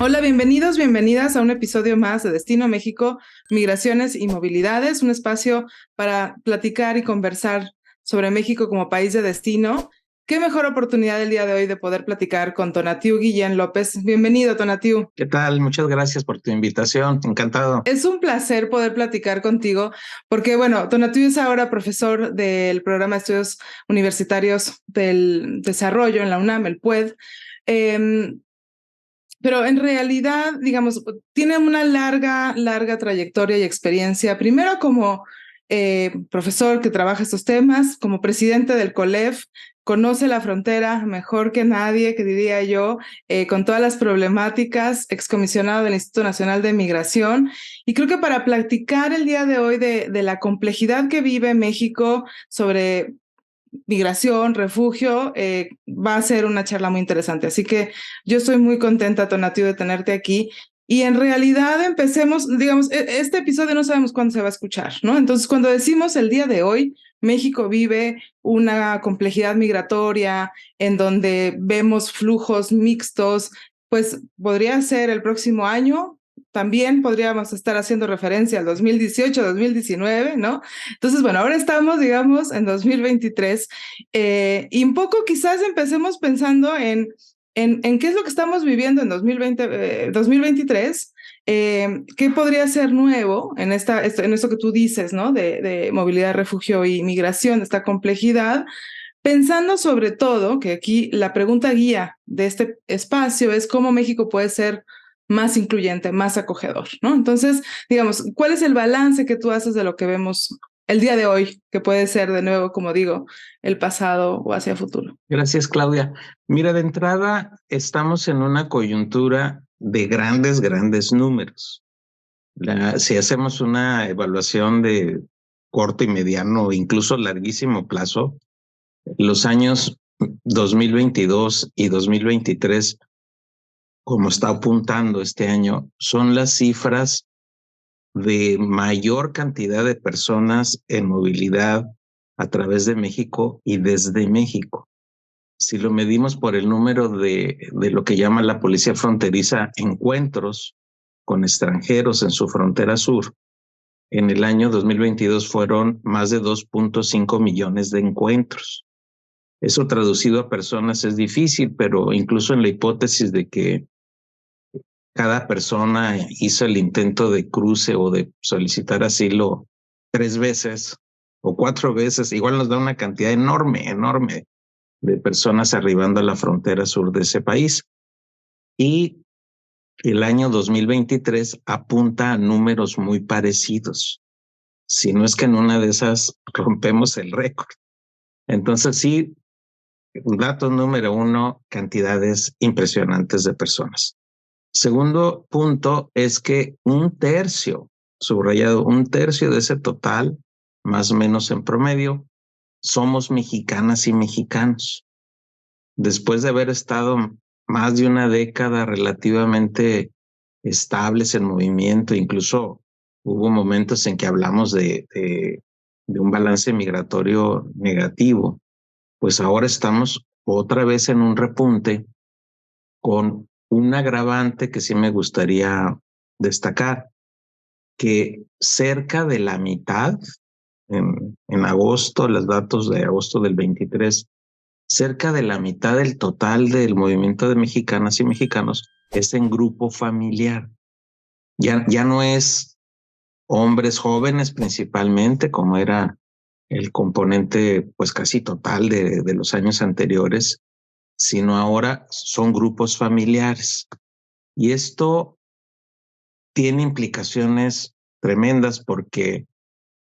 Hola, bienvenidos, bienvenidas a un episodio más de Destino México, Migraciones y Movilidades, un espacio para platicar y conversar sobre México como país de destino. Qué mejor oportunidad el día de hoy de poder platicar con Tonatiuh Guillén López. Bienvenido, Tonatiuh. ¿Qué tal? Muchas gracias por tu invitación. Encantado. Es un placer poder platicar contigo porque, bueno, Tonatiuh es ahora profesor del programa de estudios universitarios del desarrollo en la UNAM, el PUED. Pero en realidad, digamos, tiene una larga trayectoria y experiencia, primero como profesor que trabaja estos temas, como presidente del COLEF, conoce la frontera mejor que nadie, que diría yo, con todas las problemáticas, excomisionado del Instituto Nacional de Migración. Y creo que para platicar el día de hoy de la complejidad que vive México sobre migración, refugio, va a ser una charla muy interesante. Así que yo estoy muy contenta, Tonatiuh, de tenerte aquí. Y en realidad empecemos, digamos, este episodio no sabemos cuándo se va a escuchar, ¿no? Entonces, cuando decimos el día de hoy, México vive una complejidad migratoria en donde vemos flujos mixtos, pues podría ser el próximo año. También podríamos estar haciendo referencia al 2018, 2019, ¿no? Entonces, bueno, ahora estamos, digamos, en 2023 y un poco quizás empecemos pensando en qué es lo que estamos viviendo en 2023, qué podría ser nuevo en esto que tú dices, ¿no? De movilidad, refugio y migración, esta complejidad. Pensando sobre todo que aquí la pregunta guía de este espacio es cómo México puede ser más incluyente, más acogedor, ¿no? Entonces, digamos, ¿cuál es el balance que tú haces de lo que vemos el día de hoy, que puede ser de nuevo, como digo, el pasado o hacia futuro? Gracias, Claudia. Mira, de entrada, estamos en una coyuntura de grandes números. Si hacemos una evaluación de corto y mediano, incluso larguísimo plazo, los años 2022 y 2023, como está apuntando este año, son las cifras de mayor cantidad de personas en movilidad a través de México y desde México. Si lo medimos por el número de lo que llama la Policía Fronteriza encuentros con extranjeros en su frontera sur, en el año 2022 fueron más de 2.5 millones de encuentros. Eso traducido a personas es difícil, pero incluso en la hipótesis de que cada persona hizo el intento de cruce o de solicitar asilo 3 veces o 4 veces, igual nos da una cantidad enorme de personas arribando a la frontera sur de ese país. Y el año 2023 apunta a números muy parecidos. Si no es que en una de esas rompemos el récord. Entonces sí, dato número uno, cantidades impresionantes de personas. Segundo punto es que subrayado, un tercio de ese total, más o menos en promedio, somos mexicanas y mexicanos. Después de haber estado más de una década relativamente estables en movimiento, incluso hubo momentos en que hablamos de un balance migratorio negativo, pues ahora estamos otra vez en un repunte con un agravante que sí me gustaría destacar, que cerca de la mitad, en agosto, los datos de agosto del 23, cerca de la mitad del total del movimiento de mexicanas y mexicanos es en grupo familiar. Ya no es hombres jóvenes principalmente, como era el componente pues casi total de los años anteriores, sino ahora son grupos familiares. Y esto tiene implicaciones tremendas porque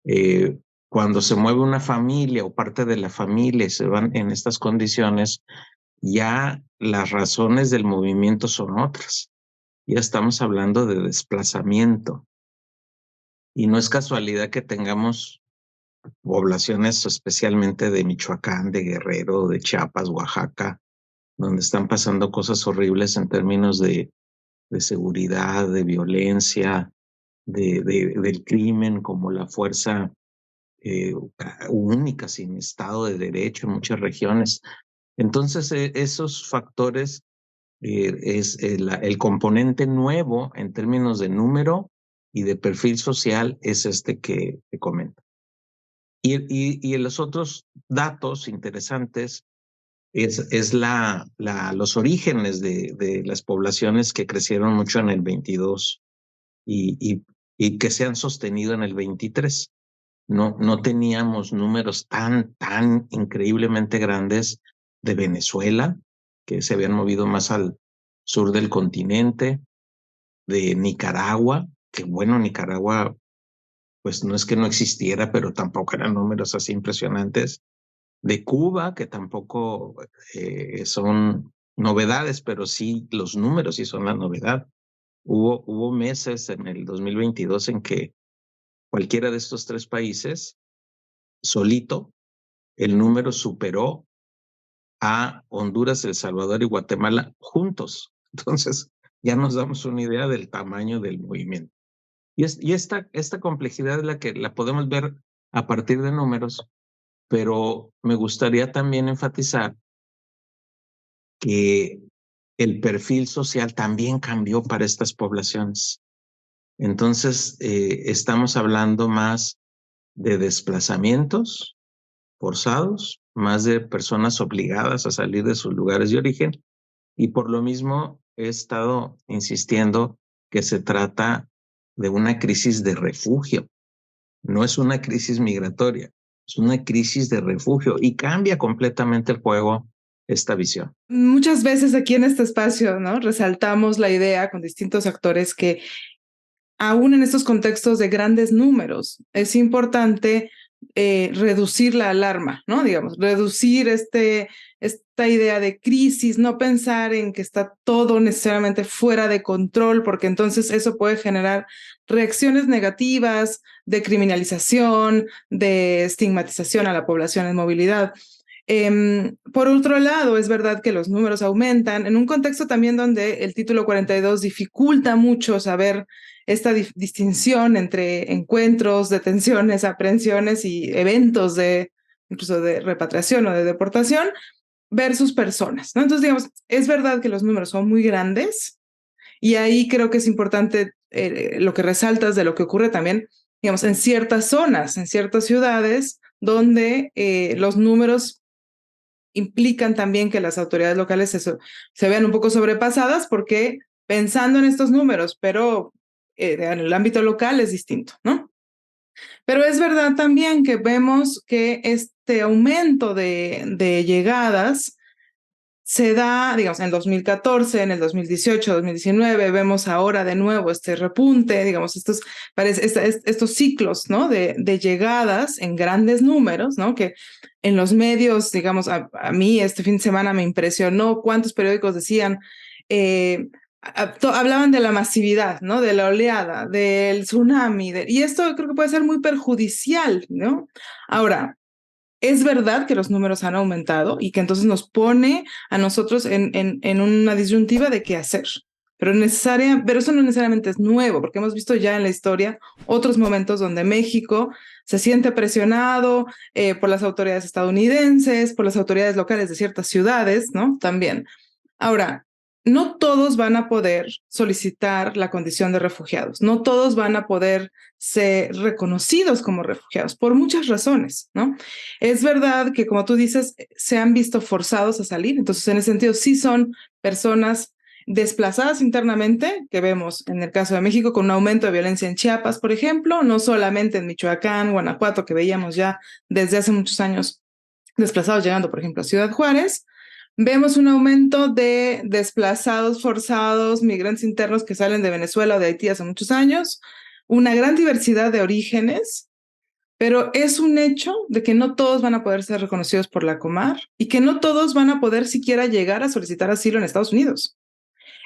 eh, cuando se mueve una familia o parte de la familia y se van en estas condiciones, ya las razones del movimiento son otras. Ya estamos hablando de desplazamiento. Y no es casualidad que tengamos poblaciones especialmente de Michoacán, de Guerrero, de Chiapas, Oaxaca, donde están pasando cosas horribles en términos de seguridad, de violencia, del crimen como la fuerza única, sin Estado de Derecho en muchas regiones. Entonces, esos factores El componente nuevo en términos de número y de perfil social es este que te comento. Y los otros datos interesantes es los orígenes de las poblaciones que crecieron mucho en el 22 y que se han sostenido en el 23. No teníamos números tan increíblemente grandes de Venezuela, que se habían movido más al sur del continente, de Nicaragua, que bueno, Nicaragua, pues no es que no existiera, pero tampoco eran números así impresionantes, de Cuba, que tampoco son novedades, pero sí los números sí son la novedad. Hubo meses en el 2022 en que cualquiera de estos tres países, solito, el número superó a Honduras, El Salvador y Guatemala juntos. Entonces, ya nos damos una idea del tamaño del movimiento. Y esta complejidad es la que la podemos ver a partir de números, pero me gustaría también enfatizar que el perfil social también cambió para estas poblaciones. Entonces, estamos hablando más de desplazamientos forzados, más de personas obligadas a salir de sus lugares de origen, y por lo mismo he estado insistiendo que se trata de una crisis de refugio. No es una crisis migratoria, es una crisis de refugio y cambia completamente el juego esta visión. Muchas veces aquí en este espacio, ¿no? Resaltamos la idea con distintos actores que aún en estos contextos de grandes números es importante reducir la alarma, ¿no? Digamos, reducir esta idea de crisis, no pensar en que está todo necesariamente fuera de control, porque entonces eso puede generar reacciones negativas de criminalización, de estigmatización a la población en movilidad. Por otro lado, es verdad que los números aumentan en un contexto también donde el título 42 dificulta mucho saber esta distinción entre encuentros, detenciones, aprehensiones y eventos incluso de repatriación o de deportación versus personas, ¿no? Entonces, digamos, es verdad que los números son muy grandes y ahí creo que es importante lo que resaltas de lo que ocurre también, digamos, en ciertas zonas, en ciertas ciudades donde los números implican también que las autoridades locales se vean un poco sobrepasadas porque pensando en estos números, pero en el ámbito local es distinto, ¿no? Pero es verdad también que vemos que este aumento de llegadas se da, digamos, en el 2014, en el 2018, 2019, vemos ahora de nuevo este repunte, digamos, estos ciclos, ¿no? De llegadas en grandes números, ¿no? Que en los medios, digamos, a mí este fin de semana me impresionó cuántos periódicos decían, hablaban de la masividad, ¿no? De la oleada, del tsunami, y esto creo que puede ser muy perjudicial, ¿no? Ahora, es verdad que los números han aumentado y que entonces nos pone a nosotros en una disyuntiva de qué hacer. Pero eso no necesariamente es nuevo, porque hemos visto ya en la historia otros momentos donde México se siente presionado por las autoridades estadounidenses, por las autoridades locales de ciertas ciudades, ¿no? También. Ahora, no todos van a poder solicitar la condición de refugiados, no todos van a poder ser reconocidos como refugiados por muchas razones, ¿no? Es verdad que, como tú dices, se han visto forzados a salir, entonces en ese sentido sí son personas desplazadas internamente, que vemos en el caso de México con un aumento de violencia en Chiapas, por ejemplo, no solamente en Michoacán, Guanajuato, que veíamos ya desde hace muchos años desplazados llegando, por ejemplo, a Ciudad Juárez. Vemos un aumento de desplazados forzados, migrantes internos que salen de Venezuela o de Haití hace muchos años, una gran diversidad de orígenes, pero es un hecho de que no todos van a poder ser reconocidos por la Comar y que no todos van a poder siquiera llegar a solicitar asilo en Estados Unidos.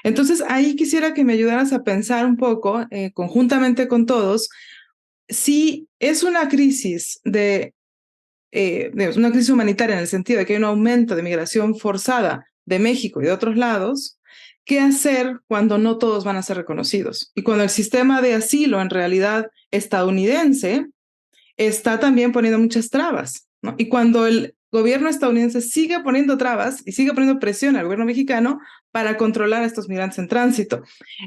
Entonces, ahí quisiera que me ayudaras a pensar un poco, conjuntamente con todos, si es una crisis digamos, una crisis humanitaria en el sentido de que hay un aumento de migración forzada de México y de otros lados, ¿qué hacer cuando no todos van a ser reconocidos? Y cuando el sistema de asilo en realidad estadounidense está también poniendo muchas trabas, ¿no? Y cuando gobierno estadounidense sigue poniendo trabas y sigue poniendo presión al gobierno mexicano para controlar a estos migrantes en tránsito.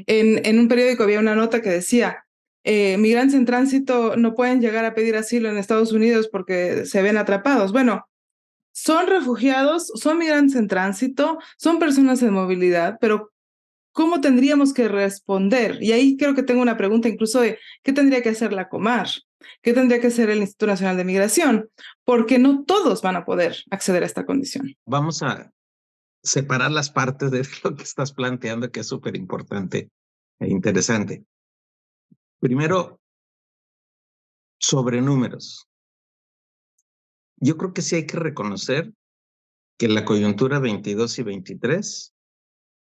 En un periódico había una nota que decía, migrantes en tránsito no pueden llegar a pedir asilo en Estados Unidos porque se ven atrapados. Bueno, son refugiados, son migrantes en tránsito, son personas en movilidad, pero ¿cómo tendríamos que responder? Y ahí creo que tengo una pregunta incluso de qué tendría que hacer la Comar, qué tendría que hacer el Instituto Nacional de Migración, porque no todos van a poder acceder a esta condición. Vamos a separar las partes de lo que estás planteando, que es súper importante e interesante. Primero, sobre números. Yo creo que sí hay que reconocer que la coyuntura 22 y 23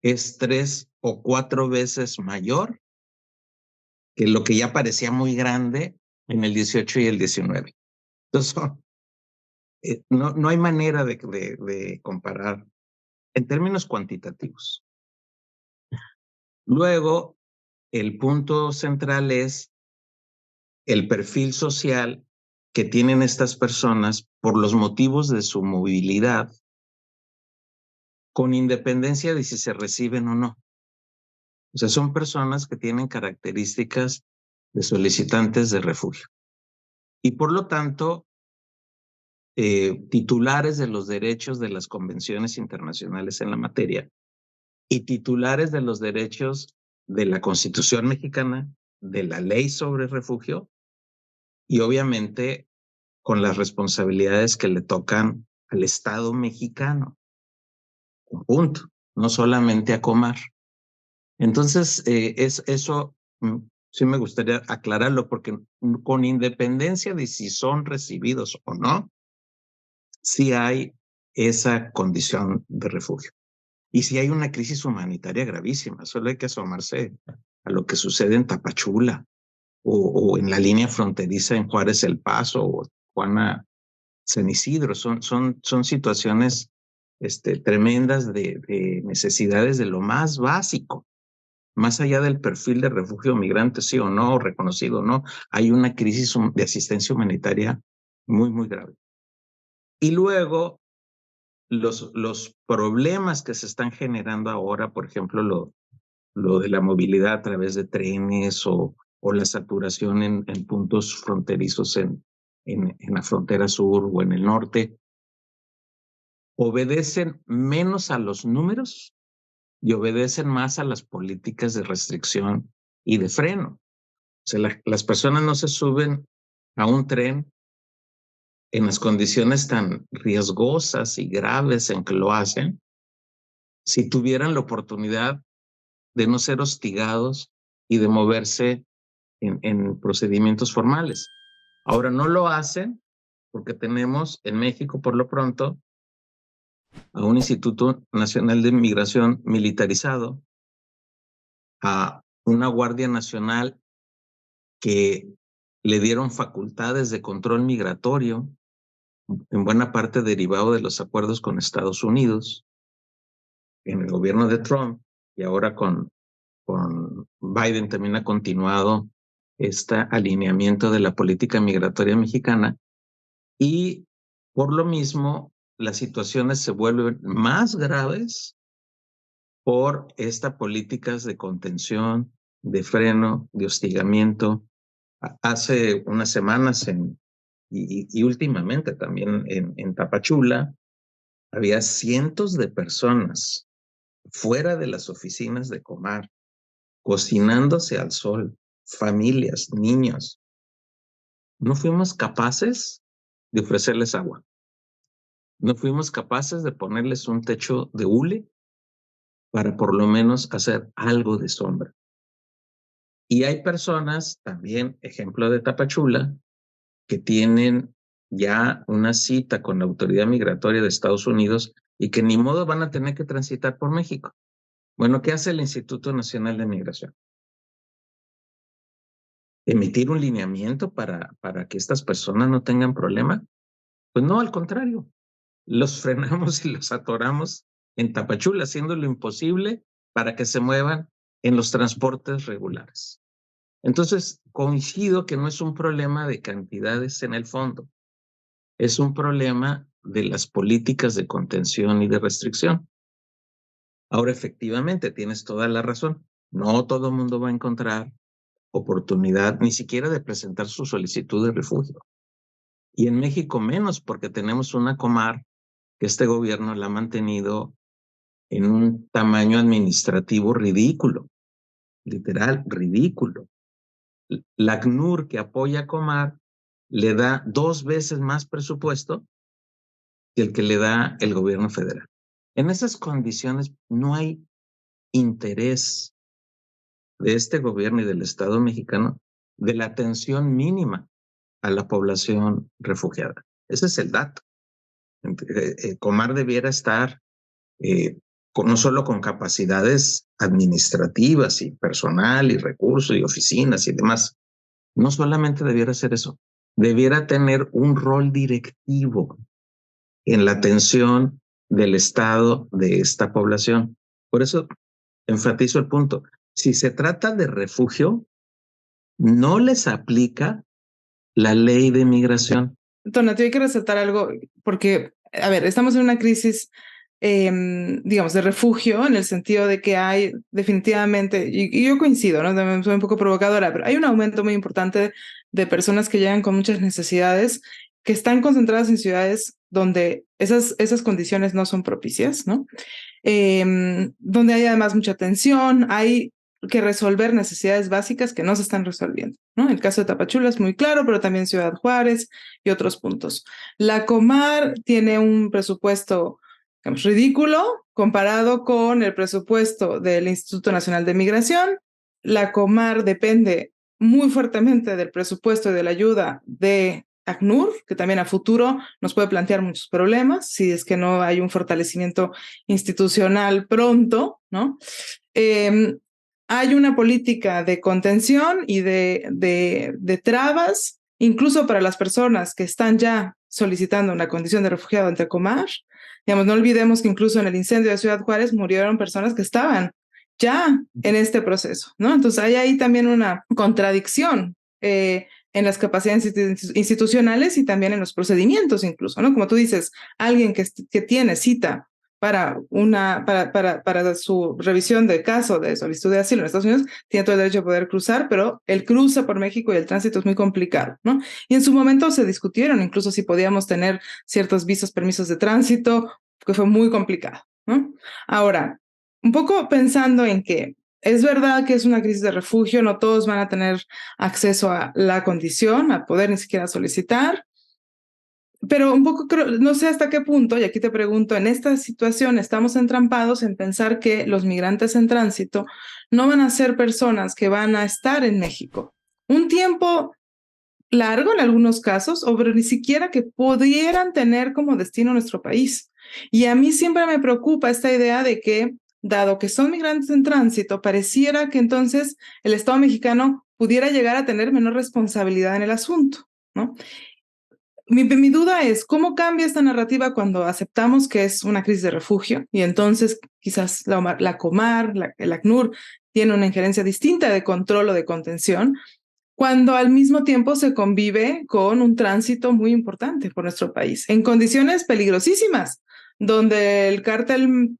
es 3 o 4 veces mayor que lo que ya parecía muy grande en el 18 y el 19. Entonces, no hay manera de comparar en términos cuantitativos. Luego, el punto central es el perfil social que tienen estas personas por los motivos de su movilidad, con independencia de si se reciben o no. O sea, son personas que tienen características de solicitantes de refugio. Y por lo tanto, titulares de los derechos de las convenciones internacionales en la materia y titulares de los derechos de la Constitución mexicana, de la ley sobre refugio y obviamente con las responsabilidades que le tocan al Estado mexicano, punto, no solamente a Comar. Entonces, eso sí me gustaría aclararlo, porque con independencia de si son recibidos o no, sí hay esa condición de refugio. Y sí hay una crisis humanitaria gravísima. Solo hay que asomarse a lo que sucede en Tapachula o en la línea fronteriza en Juárez El Paso o Juana San Isidro. Son situaciones tremendas de necesidades de lo más básico. Más allá del perfil de refugio migrante, sí o no, reconocido o no, hay una crisis de asistencia humanitaria muy, muy grave. Y luego, los problemas que se están generando ahora, por ejemplo, lo de la movilidad a través de trenes o la saturación en puntos fronterizos en la frontera sur o en el norte, obedecen menos a los números y obedecen más a las políticas de restricción y de freno. O sea, las personas no se suben a un tren en las condiciones tan riesgosas y graves en que lo hacen si tuvieran la oportunidad de no ser hostigados y de moverse en procedimientos formales. Ahora no lo hacen porque tenemos en México, por lo pronto, a un Instituto Nacional de Migración militarizado, a una Guardia Nacional que le dieron facultades de control migratorio, en buena parte derivado de los acuerdos con Estados Unidos, en el gobierno de Trump, y ahora con Biden también ha continuado este alineamiento de la política migratoria mexicana, y por lo mismo las situaciones se vuelven más graves por estas políticas de contención, de freno, de hostigamiento. Hace unas semanas y últimamente también en Tapachula había cientos de personas fuera de las oficinas de Comar, cocinándose al sol, familias, niños. No fuimos capaces de ofrecerles agua. No fuimos capaces de ponerles un techo de hule para por lo menos hacer algo de sombra. Y hay personas, también ejemplo de Tapachula, que tienen ya una cita con la autoridad migratoria de Estados Unidos y que ni modo van a tener que transitar por México. Bueno, ¿qué hace el Instituto Nacional de Migración? ¿Emitir un lineamiento para que estas personas no tengan problema? Pues no, al contrario, los frenamos y los atoramos en Tapachula, haciendo lo imposible para que se muevan en los transportes regulares. Entonces, coincido que no es un problema de cantidades en el fondo, es un problema de las políticas de contención y de restricción. Ahora, efectivamente, tienes toda la razón. No todo el mundo va a encontrar oportunidad ni siquiera de presentar su solicitud de refugio. Y en México menos, porque tenemos una Comar que este gobierno la ha mantenido en un tamaño administrativo ridículo, literal, ridículo. La ACNUR que apoya a Comar le da 2 veces más presupuesto que el que le da el gobierno federal. En esas condiciones no hay interés de este gobierno y del Estado mexicano de la atención mínima a la población refugiada. Ese es el dato. Comar debiera estar no solo con capacidades administrativas y personal y recursos y oficinas y demás, no solamente debiera hacer eso, debiera tener un rol directivo en la atención del estado de esta población. Por eso enfatizo el punto. Si se trata de refugio, no les aplica la ley de migración. Tonati, hay que resaltar algo, porque, a ver, estamos en una crisis, digamos, de refugio, en el sentido de que hay definitivamente, y yo coincido, ¿no? Soy un poco provocadora, pero hay un aumento muy importante de personas que llegan con muchas necesidades, que están concentradas en ciudades donde esas condiciones no son propicias, ¿no? Donde hay además mucha tensión, hay que resolver necesidades básicas que no se están resolviendo, ¿no? El caso de Tapachula es muy claro, pero también Ciudad Juárez y otros puntos. La Comar tiene un presupuesto, digamos, ridículo comparado con el presupuesto del Instituto Nacional de Migración. La Comar depende muy fuertemente del presupuesto y de la ayuda de ACNUR, que también a futuro nos puede plantear muchos problemas si es que no hay un fortalecimiento institucional pronto, ¿no? Hay una política de contención y de trabas, incluso para las personas que están ya solicitando una condición de refugiado ante Comar. Digamos, no olvidemos que incluso en el incendio de Ciudad Juárez murieron personas que estaban ya en este proceso, ¿no? Entonces hay ahí también una contradicción en las capacidades institucionales y también en los procedimientos incluso, ¿no? Como tú dices, alguien que tiene cita para su revisión de caso de solicitud de asilo en Estados Unidos, tiene todo el derecho a poder cruzar, pero el cruce por México y el tránsito es muy complicado, ¿no? Y en su momento se discutieron incluso si podíamos tener ciertos visos, permisos de tránsito, que fue muy complicado, ¿no? Ahora, un poco pensando en que es verdad que es una crisis de refugio, no todos van a tener acceso a la condición, a poder ni siquiera solicitar, pero un poco creo, no sé hasta qué punto, y aquí te pregunto, en esta situación estamos entrampados en pensar que los migrantes en tránsito no van a ser personas que van a estar en México un tiempo largo en algunos casos, o pero ni siquiera que pudieran tener como destino nuestro país. Y a mí siempre me preocupa esta idea de que, dado que son migrantes en tránsito, pareciera que entonces el Estado mexicano pudiera llegar a tener menor responsabilidad en el asunto, ¿no? Mi duda es, ¿cómo cambia esta narrativa cuando aceptamos que es una crisis de refugio y entonces quizás la Comar, el ACNUR, tiene una injerencia distinta de control o de contención, cuando al mismo tiempo se convive con un tránsito muy importante por nuestro país, en condiciones peligrosísimas, donde el cártel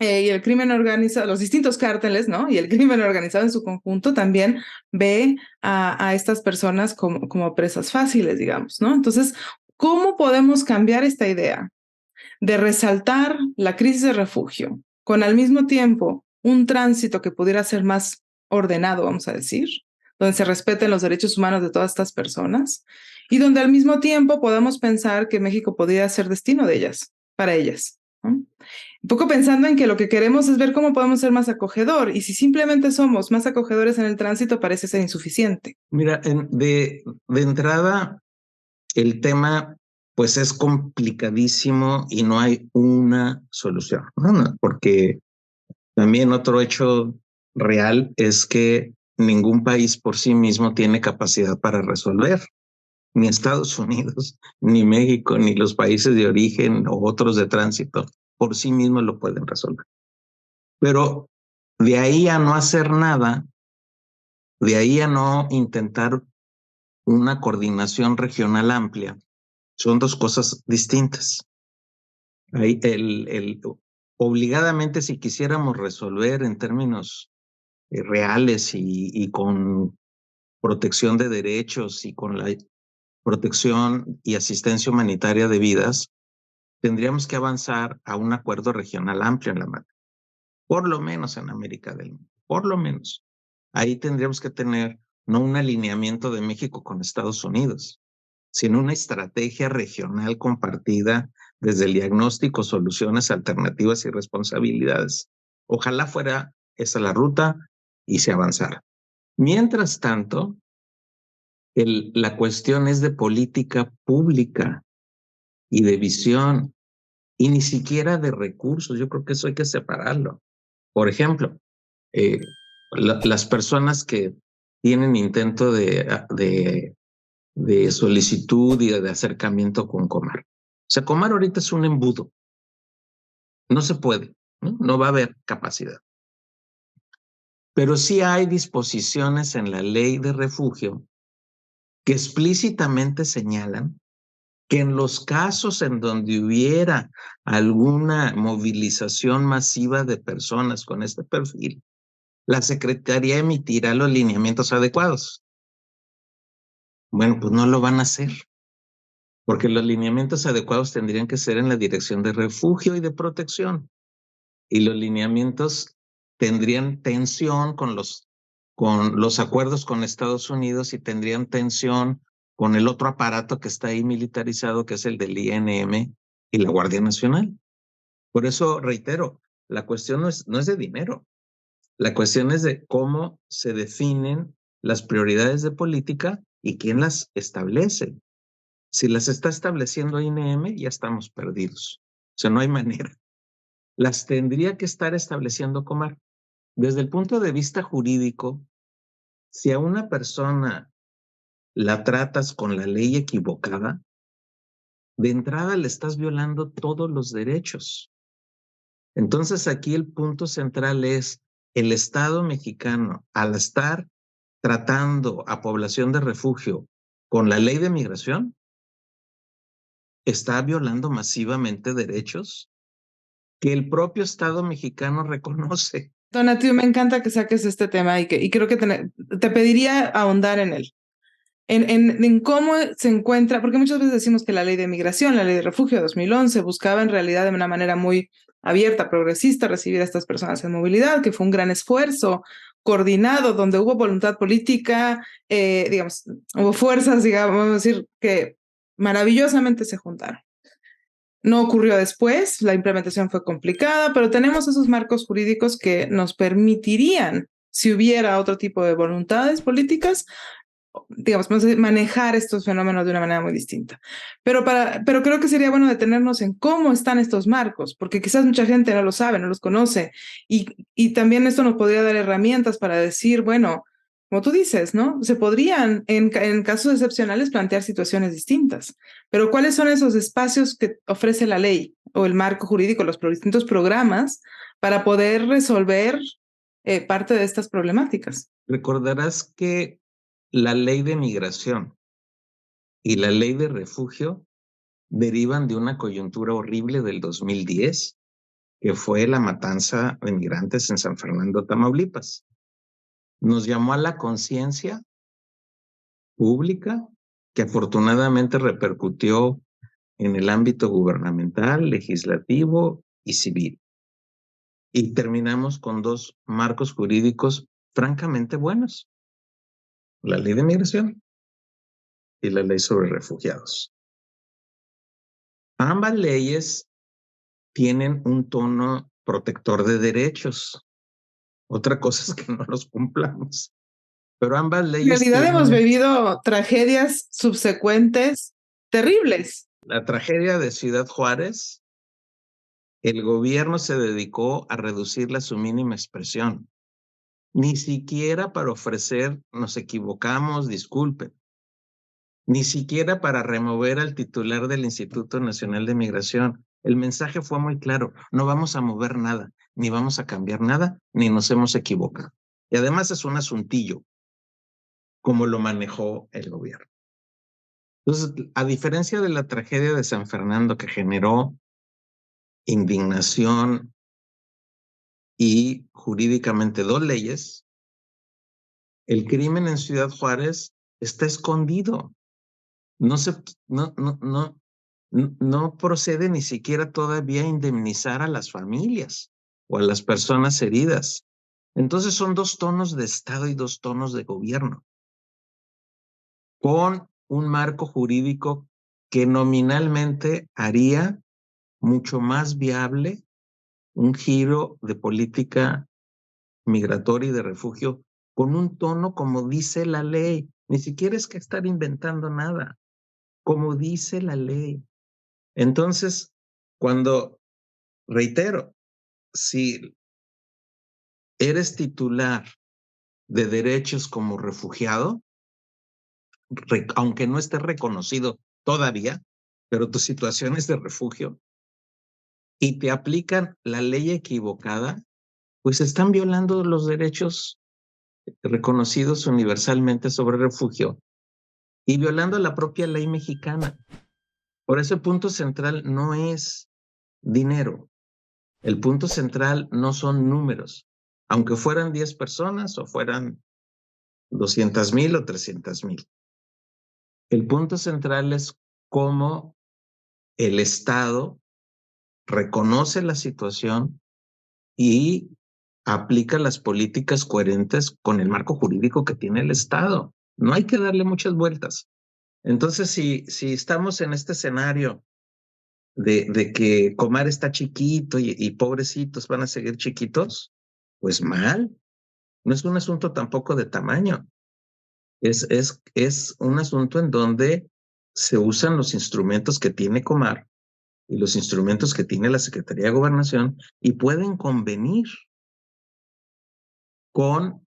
y el crimen organizado, los distintos cárteles, ¿no? Y el crimen organizado en su conjunto también ve a estas personas como presas fáciles, digamos, ¿no? Entonces, ¿cómo podemos cambiar esta idea de resaltar la crisis de refugio con al mismo tiempo un tránsito que pudiera ser más ordenado, vamos a decir, donde se respeten los derechos humanos de todas estas personas y donde al mismo tiempo podamos pensar que México podría ser destino de ellas, para ellas, ¿no? Un poco pensando en que lo que queremos es ver cómo podemos ser más acogedor y si simplemente somos más acogedores en el tránsito parece ser insuficiente. Mira, de entrada, el tema pues es complicadísimo y no hay una solución, ¿no? Porque también otro hecho real es que ningún país por sí mismo tiene capacidad para resolver. Ni Estados Unidos, ni México, ni los países de origen o otros de tránsito por sí mismos lo pueden resolver. Pero de ahí a no hacer nada, de ahí a no intentar una coordinación regional amplia, son dos cosas distintas. Ahí obligadamente, si quisiéramos resolver en términos reales y con protección de derechos y con la protección y asistencia humanitaria de vidas, tendríamos que avanzar a un acuerdo regional amplio en la materia, por lo menos en América del Norte, por lo menos. Ahí tendríamos que tener no un alineamiento de México con Estados Unidos, sino una estrategia regional compartida desde el diagnóstico, soluciones, alternativas y responsabilidades. Ojalá fuera esa la ruta y se avanzara. Mientras tanto, la cuestión es de política pública y de visión y ni siquiera de recursos. Yo creo que eso hay que separarlo. Por ejemplo, las personas que tienen intento de solicitud y de acercamiento con Comar. O sea, Comar ahorita es un embudo. No se puede, ¿no? No va a haber capacidad. Pero sí hay disposiciones en la ley de refugio que explícitamente señalan que en los casos en donde hubiera alguna movilización masiva de personas con este perfil, la Secretaría emitirá los lineamientos adecuados. Bueno, pues no lo van a hacer, porque los lineamientos adecuados tendrían que ser en la Dirección de Refugio y de Protección, y los lineamientos tendrían tensión con los acuerdos con Estados Unidos y tendrían tensión con el otro aparato que está ahí militarizado, que es el del INM y la Guardia Nacional. Por eso, reitero, la cuestión no es de dinero, la cuestión es de cómo se definen las prioridades de política y quién las establece. Si las está estableciendo INM, ya estamos perdidos. O sea, no hay manera. Las tendría que estar estableciendo Comar. Desde el punto de vista jurídico, si a una persona la tratas con la ley equivocada, de entrada le estás violando todos los derechos. Entonces aquí el punto central es el Estado mexicano, al estar tratando a población de refugio con la ley de migración, está violando masivamente derechos que el propio Estado mexicano reconoce. Donatiu, me encanta que saques este tema y creo que te pediría ahondar en él. En cómo se encuentra, porque muchas veces decimos que la ley de migración, la ley de refugio de 2011, buscaba en realidad de una manera muy abierta, progresista, recibir a estas personas en movilidad, que fue un gran esfuerzo coordinado, donde hubo voluntad política, digamos, hubo fuerzas, digamos, vamos a decir, que maravillosamente se juntaron. No ocurrió después, la implementación fue complicada, pero tenemos esos marcos jurídicos que nos permitirían, si hubiera otro tipo de voluntades políticas, digamos, manejar estos fenómenos de una manera muy distinta. Pero creo que sería bueno detenernos en cómo están estos marcos, porque quizás mucha gente no lo sabe, no los conoce, y también esto nos podría dar herramientas para decir, bueno, como tú dices, ¿no? Se podrían, en casos excepcionales, plantear situaciones distintas, pero ¿cuáles son esos espacios que ofrece la ley o el marco jurídico, los distintos programas, para poder resolver parte de estas problemáticas? Recordarás que la ley de migración y la ley de refugio derivan de una coyuntura horrible del 2010, que fue la matanza de migrantes en San Fernando, Tamaulipas. Nos llamó a la conciencia pública, que afortunadamente repercutió en el ámbito gubernamental, legislativo y civil. Y terminamos con dos marcos jurídicos francamente buenos: la ley de migración y la ley sobre refugiados. Ambas leyes tienen un tono protector de derechos. Otra cosa es que no los cumplamos. Pero ambas En leyes realidad hemos tienen vivido tragedias subsecuentes terribles. la tragedia de Ciudad Juárez. El gobierno se dedicó a reducirla a su mínima expresión. Ni siquiera para ofrecer, nos equivocamos, disculpen. Ni siquiera para remover al titular del Instituto Nacional de Migración. El mensaje fue muy claro: no vamos a mover nada, ni vamos a cambiar nada, ni nos hemos equivocado. Y además es un asuntillo, como lo manejó el gobierno. Entonces, a diferencia de la tragedia de San Fernando, que generó indignación y jurídicamente 2 leyes, el crimen en Ciudad Juárez está escondido. No se, no procede ni siquiera todavía a indemnizar a las familias o a las personas heridas. Entonces son 2 tonos de Estado y 2 tonos de gobierno, con un marco jurídico que nominalmente haría mucho más viable un giro de política migratoria y de refugio con un tono como dice la ley. Ni siquiera es que estar inventando nada, como dice la ley. Entonces, cuando, reitero, si eres titular de derechos como refugiado, aunque no esté reconocido todavía, pero tu situación es de refugio y te aplican la ley equivocada, pues están violando los derechos reconocidos universalmente sobre refugio y violando la propia ley mexicana. Por eso el punto central no es dinero, el punto central no son números, aunque fueran 10 personas o fueran 200,000 o 300,000. El punto central es cómo el Estado reconoce la situación y aplica las políticas coherentes con el marco jurídico que tiene el Estado. No hay que darle muchas vueltas. Entonces, si estamos en este escenario de que Comar está chiquito y pobrecitos van a seguir chiquitos, pues mal. No es un asunto tampoco de tamaño. Es un asunto en donde se usan los instrumentos que tiene Comar y los instrumentos que tiene la Secretaría de Gobernación y pueden convenir con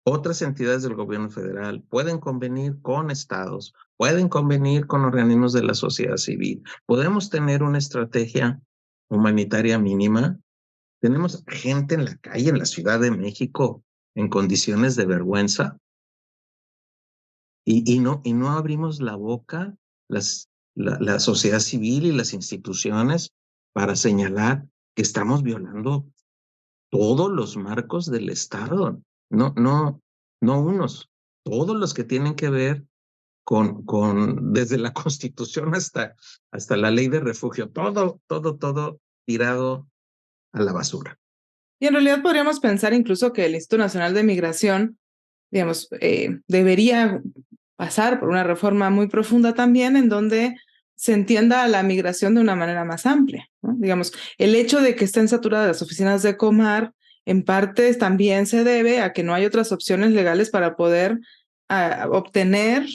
otras entidades del gobierno federal, pueden convenir con estados, pueden convenir con organismos de la sociedad civil. Podemos tener una estrategia humanitaria mínima. Tenemos gente en la calle, en la Ciudad de México, en condiciones de vergüenza, y no abrimos la boca la sociedad civil y las instituciones para señalar que estamos violando todos los marcos del Estado, no unos, todos los que tienen que ver desde la Constitución hasta la ley de refugio, todo tirado a la basura. Y en realidad podríamos pensar incluso que el Instituto Nacional de Migración, digamos, debería pasar por una reforma muy profunda también en donde se entienda la migración de una manera más amplia, ¿no? Digamos, el hecho de que estén saturadas las oficinas de Comar en parte también se debe a que no hay otras opciones legales para poder obtener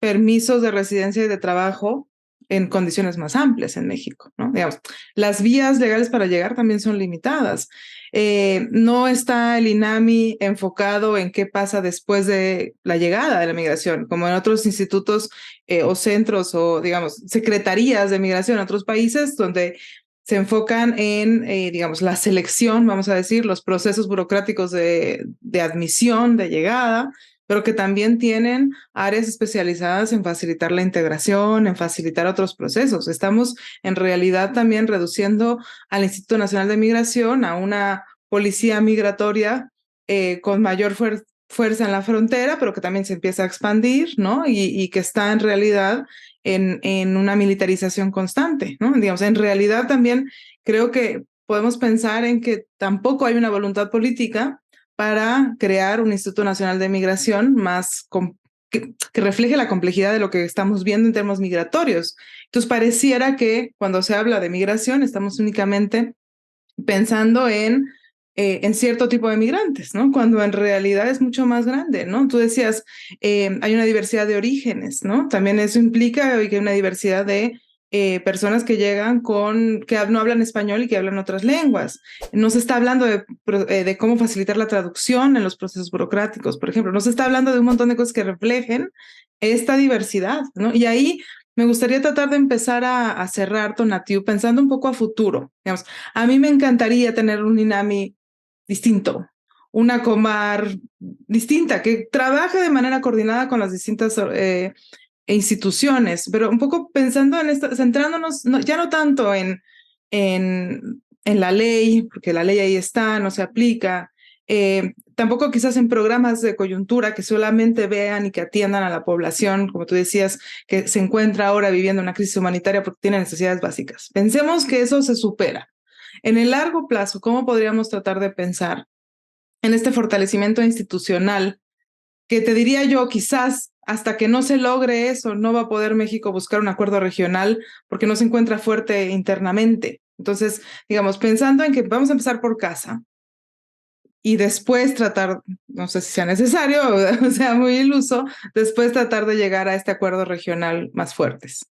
permisos de residencia y de trabajo en condiciones más amplias en México, ¿no? Digamos, las vías legales para llegar también son limitadas. No está el INAMI enfocado en qué pasa después de la llegada de la migración, como en otros institutos o centros o, digamos, secretarías de migración en otros países donde se enfocan en, digamos, la selección, vamos a decir, los procesos burocráticos de admisión, de llegada, pero que también tienen áreas especializadas en facilitar la integración, en facilitar otros procesos. Estamos en realidad también reduciendo al Instituto Nacional de Migración a una policía migratoria con mayor fuerza en la frontera, pero que también se empieza a expandir, ¿no? Y que está en realidad en una militarización constante, ¿no? Digamos, en realidad también creo que podemos pensar en que tampoco hay una voluntad política para crear un Instituto Nacional de Migración más que refleje la complejidad de lo que estamos viendo en términos migratorios. Entonces, pareciera que cuando se habla de migración estamos únicamente pensando en cierto tipo de migrantes, ¿no? Cuando en realidad es mucho más grande, ¿no? Tú decías, hay una diversidad de orígenes, ¿no? También eso implica que hay una diversidad de personas que llegan que no hablan español y que hablan otras lenguas. No se está hablando de cómo facilitar la traducción en los procesos burocráticos, por ejemplo. No se está hablando de un montón de cosas que reflejen esta diversidad, ¿no? Y ahí me gustaría tratar de empezar a cerrar, Tonatiu, pensando un poco a futuro. Digamos, a mí me encantaría tener un INAMI distinto, una Comar distinta, que trabaje de manera coordinada con las distintas instituciones, pero un poco pensando en esto, centrándonos ya no tanto en la ley, porque la ley ahí está, no se aplica, tampoco quizás en programas de coyuntura que solamente vean y que atiendan a la población, como tú decías, que se encuentra ahora viviendo una crisis humanitaria porque tiene necesidades básicas. Pensemos que eso se supera. En el largo plazo, ¿cómo podríamos tratar de pensar en este fortalecimiento institucional que te diría yo, quizás hasta que no se logre eso, no va a poder México buscar un acuerdo regional porque no se encuentra fuerte internamente? Entonces, digamos, pensando en que vamos a empezar por casa y después tratar, no sé si sea necesario o sea muy iluso, después tratar de llegar a este acuerdo regional más fuertes.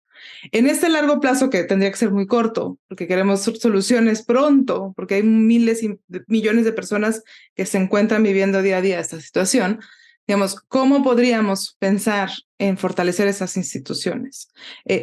En este largo plazo, que tendría que ser muy corto, porque queremos soluciones pronto, porque hay miles y millones de personas que se encuentran viviendo día a día esta situación, digamos, ¿cómo podríamos pensar en fortalecer esas instituciones?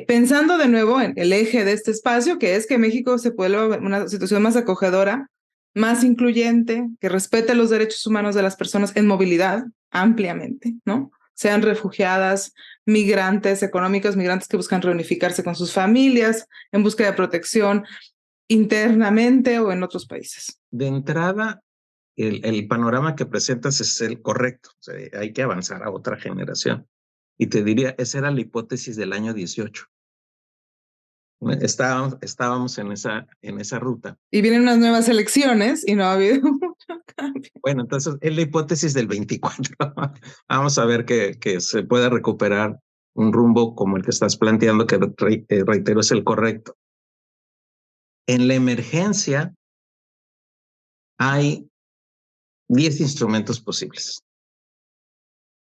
Pensando de nuevo en el eje de este espacio, que es que México se vuelva una situación más acogedora, más incluyente, que respete los derechos humanos de las personas en movilidad ampliamente, ¿no? Sean refugiadas, migrantes económicos, migrantes que buscan reunificarse con sus familias en busca de protección internamente o en otros países. De entrada, el panorama que presentas es el correcto. O sea, hay que avanzar a otra generación. Y te diría, esa era la hipótesis del año 18. Estábamos en esa ruta. Y vienen unas nuevas elecciones y no ha habido mucho cambio. Bueno, entonces es la hipótesis del 24. Vamos a ver que se pueda recuperar un rumbo como el que estás planteando, que reitero es el correcto. En la emergencia hay 10 instrumentos posibles.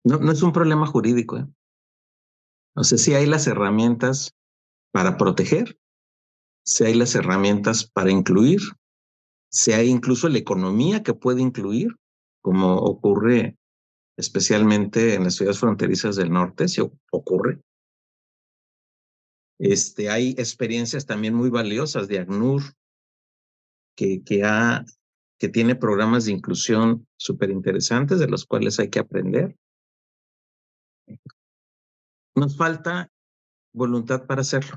No es un problema jurídico, ¿eh? O sea, sí hay las herramientas para proteger, sí hay las herramientas para incluir, sí hay incluso la economía que puede incluir, como ocurre especialmente en las ciudades fronterizas del norte, sí ocurre. Hay experiencias también muy valiosas de ACNUR, que tiene programas de inclusión súper interesantes de los cuales hay que aprender. Nos falta voluntad para hacerlo.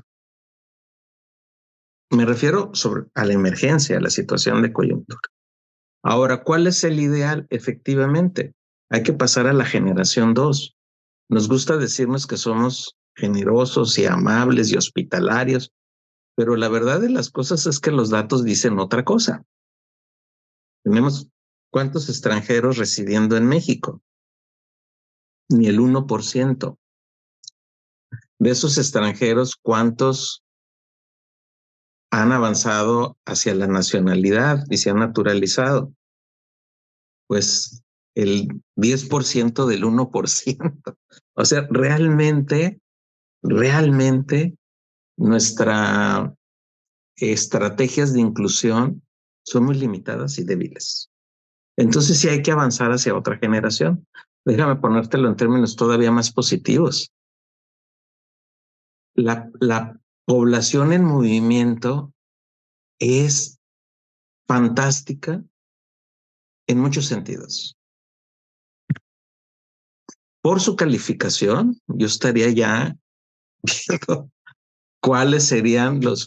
Me refiero a la emergencia, a la situación de coyuntura. Ahora, ¿cuál es el ideal? Efectivamente, hay que pasar a la generación 2. Nos gusta decirnos que somos generosos y amables y hospitalarios, pero la verdad de las cosas es que los datos dicen otra cosa. Tenemos ¿cuántos extranjeros residiendo en México? Ni el 1%. De esos extranjeros, ¿cuántos han avanzado hacia la nacionalidad y se han naturalizado? Pues el 10% del 1%. O sea, realmente nuestras estrategias de inclusión son muy limitadas y débiles. Entonces sí hay que avanzar hacia otra generación. Déjame ponértelo en términos todavía más positivos. La población en movimiento es fantástica en muchos sentidos. Por su calificación, yo estaría ya viendo cuáles serían los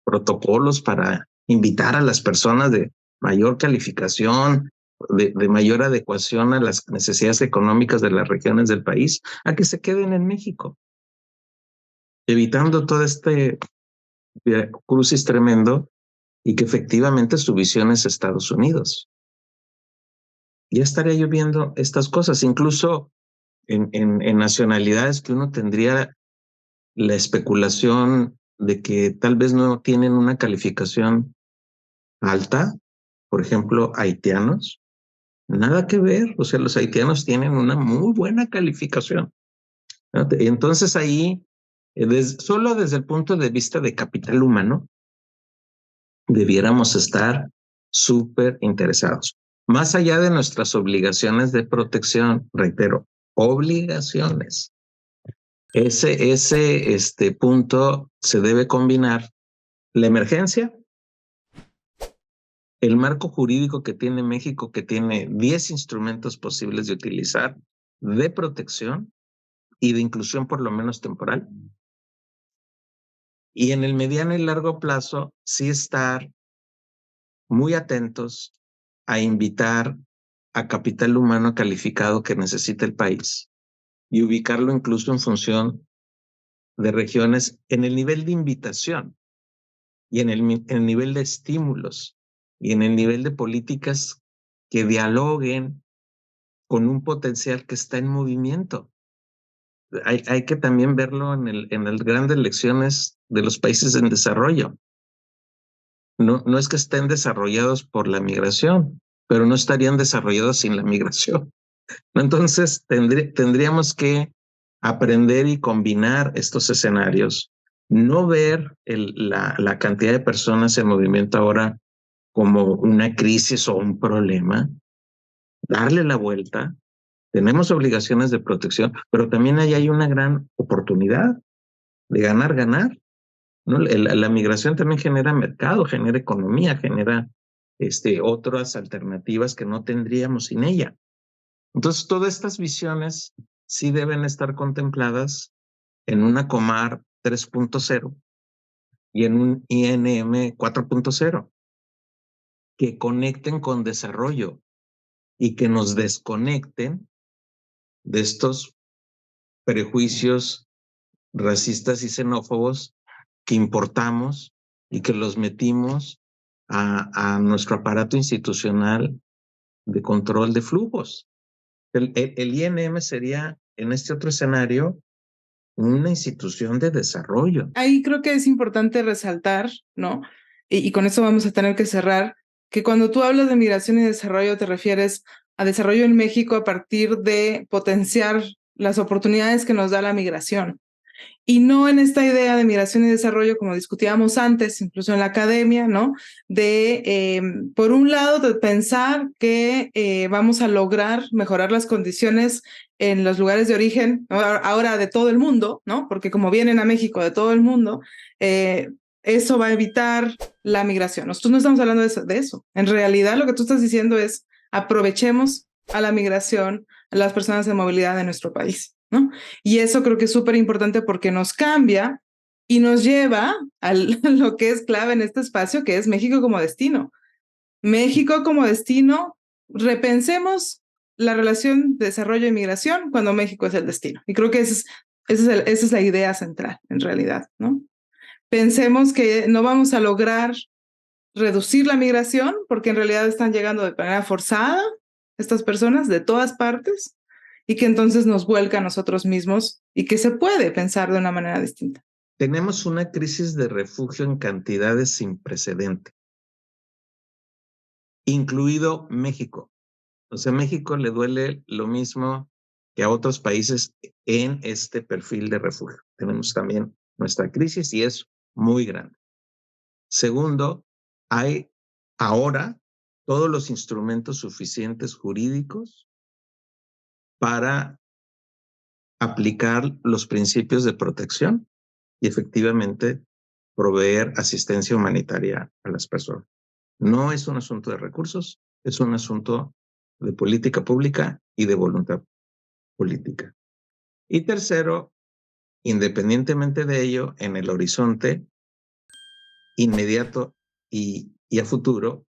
protocolos para invitar a las personas de mayor calificación, de mayor adecuación a las necesidades económicas de las regiones del país, a que se queden en México, evitando todo este crucis tremendo y que efectivamente su visión es Estados Unidos. Ya estaría yo viendo estas cosas, incluso en nacionalidades que uno tendría la especulación de que tal vez no tienen una calificación alta, por ejemplo, haitianos, nada que ver, o sea, los haitianos tienen una muy buena calificación, ¿no? Entonces ahí, solo desde el punto de vista de capital humano, debiéramos estar súper interesados. Más allá de nuestras obligaciones de protección, reitero, obligaciones. Ese punto se debe combinar la emergencia, el marco jurídico que tiene México, que tiene 10 instrumentos posibles de utilizar de protección, y de inclusión por lo menos temporal. Y en el mediano y largo plazo, sí estar muy atentos a invitar a capital humano calificado que necesita el país y ubicarlo incluso en función de regiones en el nivel de invitación y en el nivel de estímulos y en el nivel de políticas que dialoguen con un potencial que está en movimiento. Hay que también verlo en las grandes lecciones de los países en desarrollo. No es que estén desarrollados por la migración, pero no estarían desarrollados sin la migración. Entonces, tendríamos que aprender y combinar estos escenarios, no ver la cantidad de personas en movimiento ahora como una crisis o un problema, darle la vuelta. Tenemos obligaciones de protección, pero también ahí hay una gran oportunidad de ganar, ganar, ¿no? La migración también genera mercado, genera economía, genera otras alternativas que no tendríamos sin ella. Entonces, todas estas visiones sí deben estar contempladas en una Comar 3.0 y en un INM 4.0, que conecten con desarrollo y que nos desconecten de estos prejuicios racistas y xenófobos que importamos y que los metimos a nuestro aparato institucional de control de flujos. El INM sería, en este otro escenario, una institución de desarrollo. Ahí creo que es importante resaltar, ¿no? Y con eso vamos a tener que cerrar, que cuando tú hablas de migración y desarrollo te refieres a desarrollo en México a partir de potenciar las oportunidades que nos da la migración. Y no en esta idea de migración y desarrollo, como discutíamos antes, incluso en la academia, ¿no? De, por un lado, de pensar que vamos a lograr mejorar las condiciones en los lugares de origen, ahora de todo el mundo, ¿no? Porque como vienen a México de todo el mundo, eso va a evitar la migración. Nosotros no estamos hablando de eso. En realidad, lo que tú estás diciendo es aprovechemos a la migración, a las personas de movilidad de nuestro país, ¿no? Y eso creo que es súper importante porque nos cambia y nos lleva a lo que es clave en este espacio, que es México como destino. México como destino, repensemos la relación de desarrollo y migración cuando México es el destino. Y creo que esa es la idea central, en realidad, ¿no? Pensemos que no vamos a lograr reducir la migración porque en realidad están llegando de manera forzada estas personas de todas partes y que entonces nos vuelca a nosotros mismos y que se puede pensar de una manera distinta. Tenemos una crisis de refugio en cantidades sin precedente, incluido México. O sea, a México le duele lo mismo que a otros países en este perfil de refugio. Tenemos también nuestra crisis y es muy grande. Segundo, hay ahora todos los instrumentos suficientes jurídicos para aplicar los principios de protección y efectivamente proveer asistencia humanitaria a las personas. No es un asunto de recursos, es un asunto de política pública y de voluntad política. Y tercero, independientemente de ello, en el horizonte inmediato y a futuro,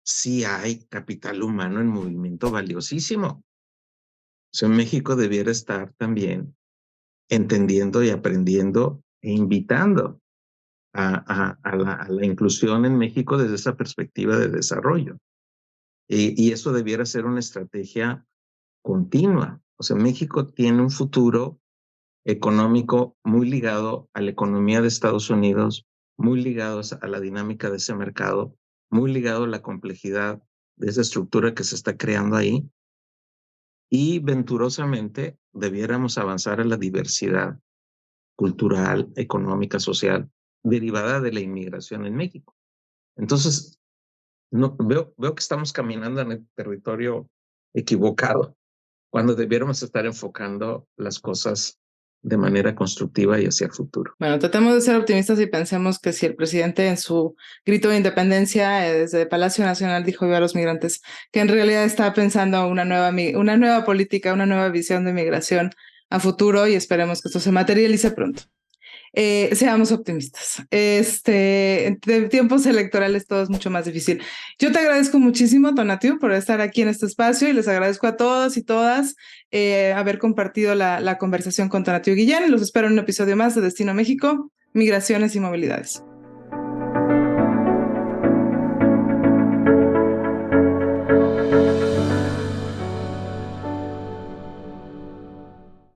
sí hay capital humano en movimiento valiosísimo. O sea, México debiera estar también entendiendo y aprendiendo e invitando a la inclusión en México desde esa perspectiva de desarrollo. Y eso debiera ser una estrategia continua. O sea, México tiene un futuro económico muy ligado a la economía de Estados Unidos, muy ligado a la dinámica de ese mercado, muy ligado a la complejidad de esa estructura que se está creando ahí. Y venturosamente debiéramos avanzar a la diversidad cultural, económica, social, derivada de la inmigración en México. Entonces, no, veo que estamos caminando en el territorio equivocado, cuando debiéramos estar enfocando las cosas de manera constructiva y hacia el futuro. Bueno, tratemos de ser optimistas y pensemos que si el presidente en su grito de independencia desde Palacio Nacional dijo viva a los migrantes, que en realidad está pensando una nueva política, una nueva visión de migración a futuro y esperemos que esto se materialice pronto. Seamos optimistas. De tiempos electorales todo es mucho más difícil. Yo te agradezco muchísimo, Tonatiuh, por estar aquí en este espacio y les agradezco a todos y todas haber compartido la conversación con Tonatiuh Guillén. Los espero en un episodio más de Destino México, Migraciones y Movilidades.